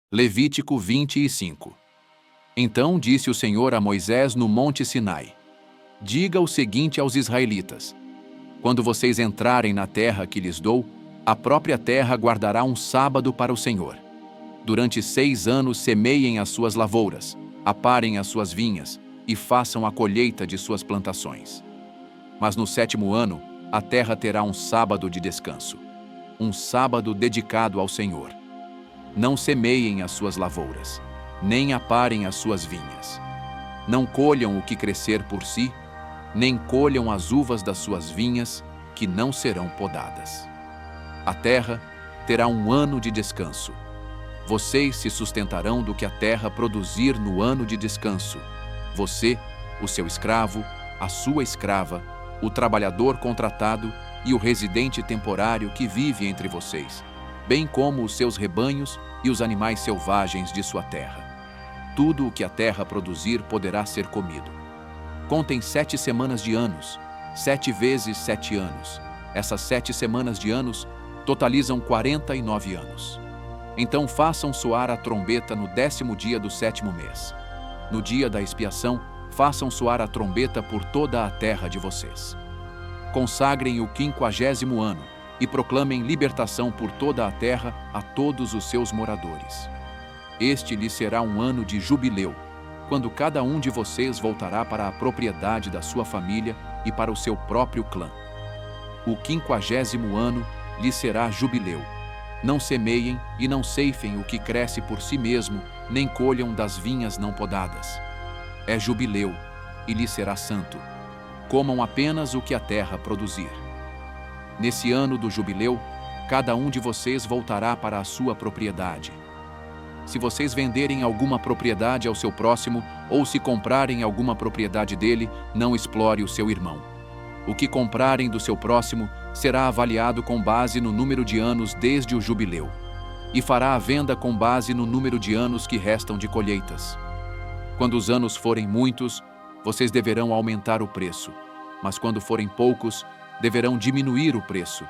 Levítico 25. Então disse o Senhor a Moisés no monte Sinai: Diga o seguinte aos israelitas: Quando vocês entrarem na terra que lhes dou, a própria terra guardará um sábado para o Senhor. Durante 6 anos semeiem as suas lavouras, aparem as suas vinhas e façam a colheita de suas plantações. Mas no 7º ano, a terra terá um sábado de descanso, um sábado dedicado ao Senhor. Não semeiem as suas lavouras, nem aparem as suas vinhas. Não colham o que crescer por si, nem colham as uvas das suas vinhas, que não serão podadas. A terra terá um ano de descanso. Vocês se sustentarão do que a terra produzir no ano de descanso. Você, o seu escravo, a sua escrava, o trabalhador contratado e o residente temporário que vive entre vocês, bem como os seus rebanhos e os animais selvagens de sua terra. Tudo o que a terra produzir poderá ser comido. Contem 7 semanas de anos, 7 vezes 7 anos. Essas 7 semanas de anos totalizam 49 anos. Então façam soar a trombeta no 10º dia do 7º mês. No dia da expiação, façam soar a trombeta por toda a terra de vocês. Consagrem o 50º ano e proclamem libertação por toda a terra a todos os seus moradores. Este lhe será um ano de jubileu, quando cada um de vocês voltará para a propriedade da sua família e para o seu próprio clã. O 50º ano lhe será jubileu. Não semeiem e não ceifem o que cresce por si mesmo, nem colham das vinhas não podadas. É jubileu, e lhe será santo. Comam apenas o que a terra produzir. Nesse ano do jubileu, cada um de vocês voltará para a sua propriedade. Se vocês venderem alguma propriedade ao seu próximo, ou se comprarem alguma propriedade dele, não explore o seu irmão. O que comprarem do seu próximo será avaliado com base no número de anos desde o jubileu, e fará a venda com base no número de anos que restam de colheitas. Quando os anos forem muitos, vocês deverão aumentar o preço, mas quando forem poucos, deverão diminuir o preço,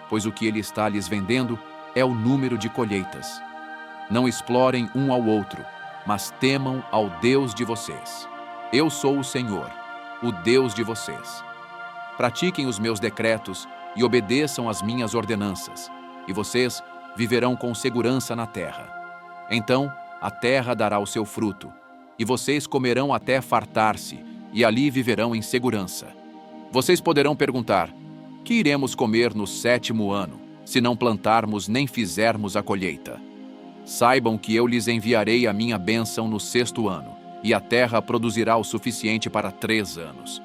pois o que ele está lhes vendendo é o número de colheitas. Não explorem um ao outro, mas temam ao Deus de vocês. Eu sou o Senhor, o Deus de vocês. Pratiquem os meus decretos e obedeçam às minhas ordenanças, e vocês viverão com segurança na terra. Então, a terra dará o seu fruto, e vocês comerão até fartar-se, e ali viverão em segurança. Vocês poderão perguntar: que iremos comer no 7º ano, se não plantarmos nem fizermos a colheita? Saibam que eu lhes enviarei a minha bênção no 6º ano, e a terra produzirá o suficiente para 3 anos.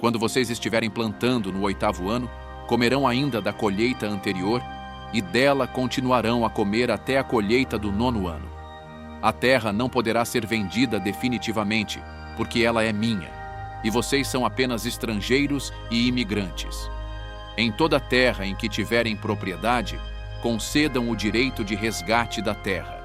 Quando vocês estiverem plantando no 8º ano, comerão ainda da colheita anterior, e dela continuarão a comer até a colheita do 9º ano. A terra não poderá ser vendida definitivamente, porque ela é minha, e vocês são apenas estrangeiros e imigrantes. Em toda a terra em que tiverem propriedade, concedam o direito de resgate da terra.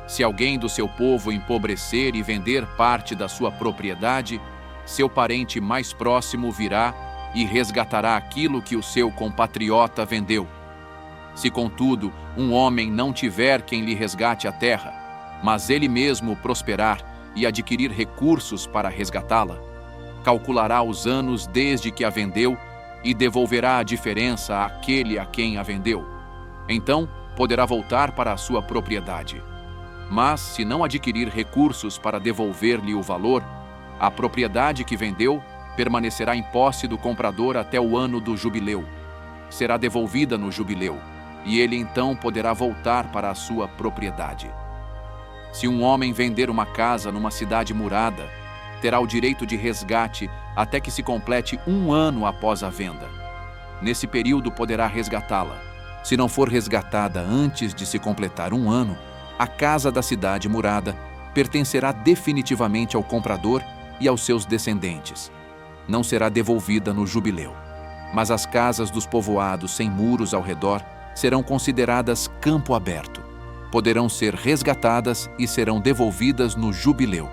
Se alguém do seu povo empobrecer e vender parte da sua propriedade, seu parente mais próximo virá e resgatará aquilo que o seu compatriota vendeu. Se, contudo, um homem não tiver quem lhe resgate a terra, mas ele mesmo prosperar e adquirir recursos para resgatá-la, calculará os anos desde que a vendeu e devolverá a diferença àquele a quem a vendeu. Então, poderá voltar para a sua propriedade. Mas, se não adquirir recursos para devolver-lhe o valor, a propriedade que vendeu permanecerá em posse do comprador até o ano do jubileu. Será devolvida no jubileu, e ele então poderá voltar para a sua propriedade. Se um homem vender uma casa numa cidade murada, terá o direito de resgate até que se complete 1 ano após a venda. Nesse período poderá resgatá-la. Se não for resgatada antes de se completar 1 ano, a casa da cidade murada pertencerá definitivamente ao comprador e aos seus descendentes. Não será devolvida no jubileu. Mas as casas dos povoados sem muros ao redor serão consideradas campo aberto. Poderão ser resgatadas e serão devolvidas no jubileu.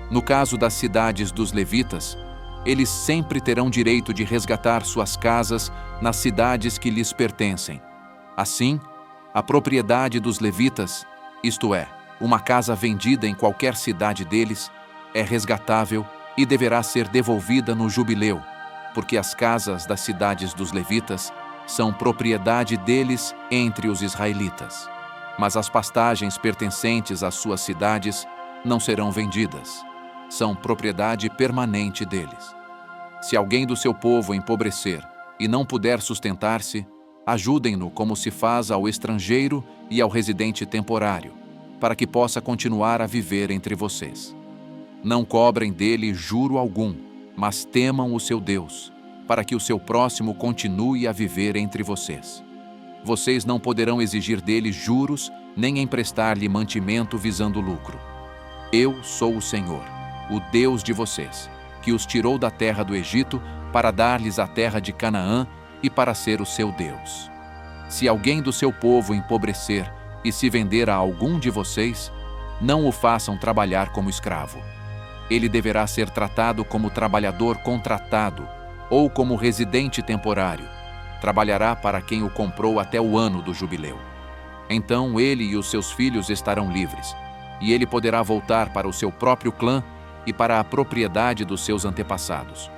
No caso das cidades dos levitas, eles sempre terão direito de resgatar suas casas nas cidades que lhes pertencem. Assim, a propriedade dos levitas isto é, uma casa vendida em qualquer cidade deles, é resgatável e deverá ser devolvida no jubileu, porque as casas das cidades dos levitas são propriedade deles entre os israelitas. Mas as pastagens pertencentes às suas cidades não serão vendidas. São propriedade permanente deles. Se alguém do seu povo empobrecer e não puder sustentar-se, ajudem-no como se faz ao estrangeiro e ao residente temporário, para que possa continuar a viver entre vocês. Não cobrem dele juro algum, mas temam o seu Deus, para que o seu próximo continue a viver entre vocês. Vocês não poderão exigir dele juros, nem emprestar-lhe mantimento visando lucro. Eu sou o Senhor, o Deus de vocês, que os tirou da terra do Egito para dar-lhes a terra de Canaã e para ser o seu Deus. Se alguém do seu povo empobrecer e se vender a algum de vocês, não o façam trabalhar como escravo. Ele deverá ser tratado como trabalhador contratado ou como residente temporário. Trabalhará para quem o comprou até o ano do jubileu. Então ele e os seus filhos estarão livres, e ele poderá voltar para o seu próprio clã e para a propriedade dos seus antepassados.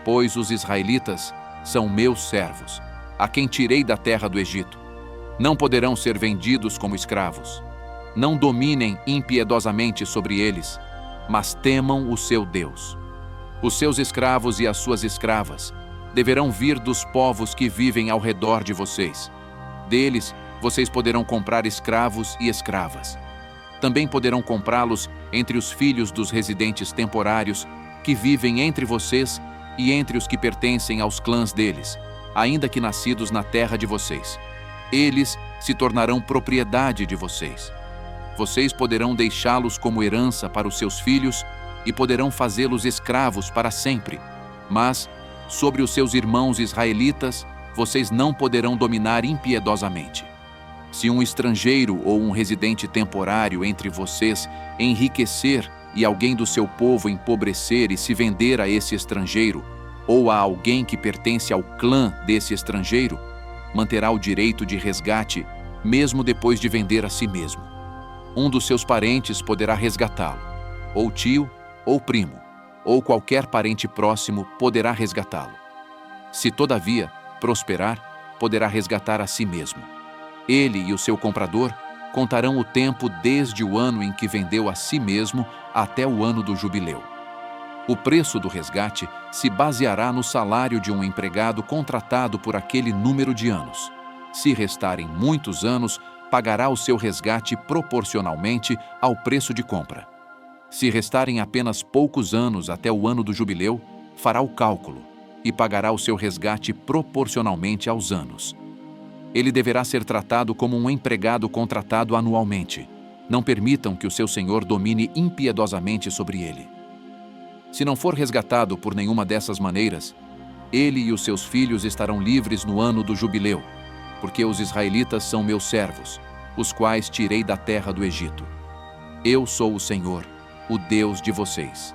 Pois os israelitas são meus servos, a quem tirei da terra do Egito. Não poderão ser vendidos como escravos. Não dominem impiedosamente sobre eles, mas temam o seu Deus. Os seus escravos e as suas escravas deverão vir dos povos que vivem ao redor de vocês. Deles, vocês poderão comprar escravos e escravas. Também poderão comprá-los entre os filhos dos residentes temporários que vivem entre vocês e entre os que pertencem aos clãs deles, ainda que nascidos na terra de vocês. Eles se tornarão propriedade de vocês. Vocês poderão deixá-los como herança para os seus filhos e poderão fazê-los escravos para sempre. Mas, sobre os seus irmãos israelitas, vocês não poderão dominar impiedosamente. Se um estrangeiro ou um residente temporário entre vocês enriquecer e alguém do seu povo empobrecer e se vender a esse estrangeiro, ou a alguém que pertence ao clã desse estrangeiro, manterá o direito de resgate, mesmo depois de vender a si mesmo. Um dos seus parentes poderá resgatá-lo, ou tio, ou primo, ou qualquer parente próximo poderá resgatá-lo. Se, todavia, prosperar, poderá resgatar a si mesmo. Ele e o seu comprador contarão o tempo desde o ano em que vendeu a si mesmo até o ano do jubileu. O preço do resgate se baseará no salário de um empregado contratado por aquele número de anos. Se restarem muitos anos, pagará o seu resgate proporcionalmente ao preço de compra. Se restarem apenas poucos anos até o ano do jubileu, fará o cálculo e pagará o seu resgate proporcionalmente aos anos. Ele deverá ser tratado como um empregado contratado anualmente. Não permitam que o seu senhor domine impiedosamente sobre ele. Se não for resgatado por nenhuma dessas maneiras, ele e os seus filhos estarão livres no ano do jubileu, porque os israelitas são meus servos, os quais tirei da terra do Egito. Eu sou o Senhor, o Deus de vocês.